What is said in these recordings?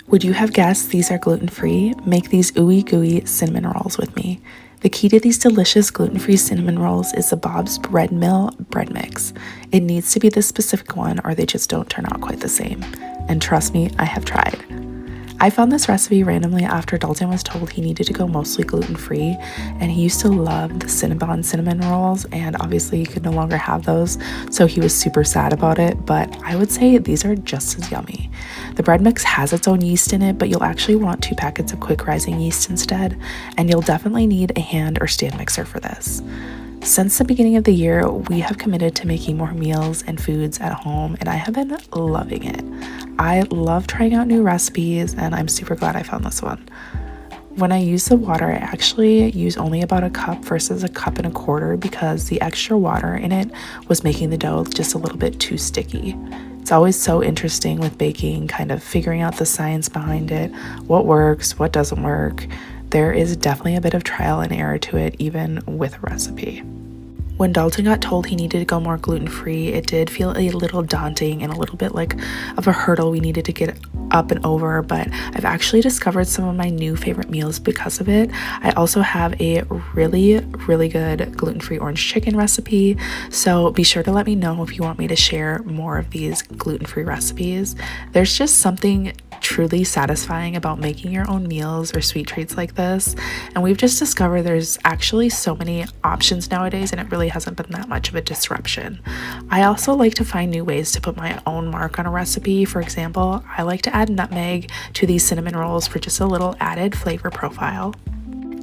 Would you have guessed these are gluten-free? Make these ooey gooey cinnamon rolls with me. The key to these delicious gluten-free cinnamon rolls is the Bob's Bread Mill bread mix. It needs to be this specific one or they just don't turn out quite the same. And trust me, I have tried. I found this recipe randomly after Dalton was told he needed to go mostly gluten-free, and he used to love the Cinnabon cinnamon rolls, and obviously he could no longer have those, so he was super sad about it, but I would say these are just as yummy. The bread mix has its own yeast in it, but you'll actually want 2 packets of quick rising yeast instead, and you'll definitely need a hand or stand mixer for this. Since the beginning of the year, we have committed to making more meals and foods at home, and I have been loving it. I love trying out new recipes, and I'm super glad I found this one. When I use the water, I actually use only about a cup versus a cup and a quarter because the extra water in it was making the dough just a little bit too sticky. It's always so interesting with baking, kind of figuring out the science behind it, what works, what doesn't work. There is definitely a bit of trial and error to it, even with a recipe. When Dalton got told he needed to go more gluten-free, it did feel a little daunting and a little bit like of a hurdle we needed to get up and over, but I've actually discovered some of my new favorite meals because of it. I also have a really good gluten-free orange chicken recipe, so be sure to let me know if you want me to share more of these gluten-free recipes. There's just something truly satisfying about making your own meals or sweet treats like this, and we've just discovered there's actually so many options nowadays, and it really hasn't been that much of a disruption. I also like to find new ways to put my own mark on a recipe. For example, I like to add nutmeg to these cinnamon rolls for just a little added flavor profile.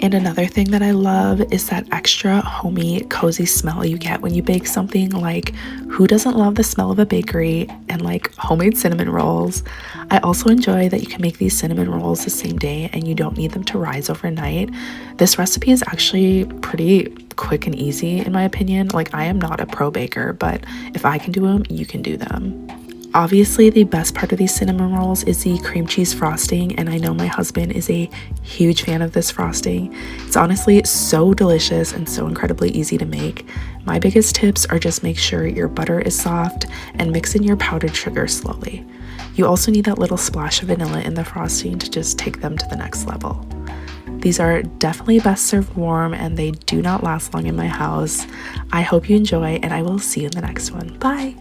And another thing that I love is that extra homey, cozy smell you get when you bake something. Like, who doesn't love the smell of a bakery and like homemade cinnamon rolls? I also enjoy that you can make these cinnamon rolls the same day and you don't need them to rise overnight. This recipe is actually pretty quick and easy in my opinion. Like, I am not a pro baker, but if I can do them, you can do them. Obviously, the best part of these cinnamon rolls is the cream cheese frosting, and I know my husband is a huge fan of this frosting. It's honestly so delicious and so incredibly easy to make. My biggest tips are just make sure your butter is soft and mix in your powdered sugar slowly. You also need that little splash of vanilla in the frosting to just take them to the next level. These are definitely best served warm and they do not last long in my house. I hope you enjoy, and I will see you in the next one. Bye!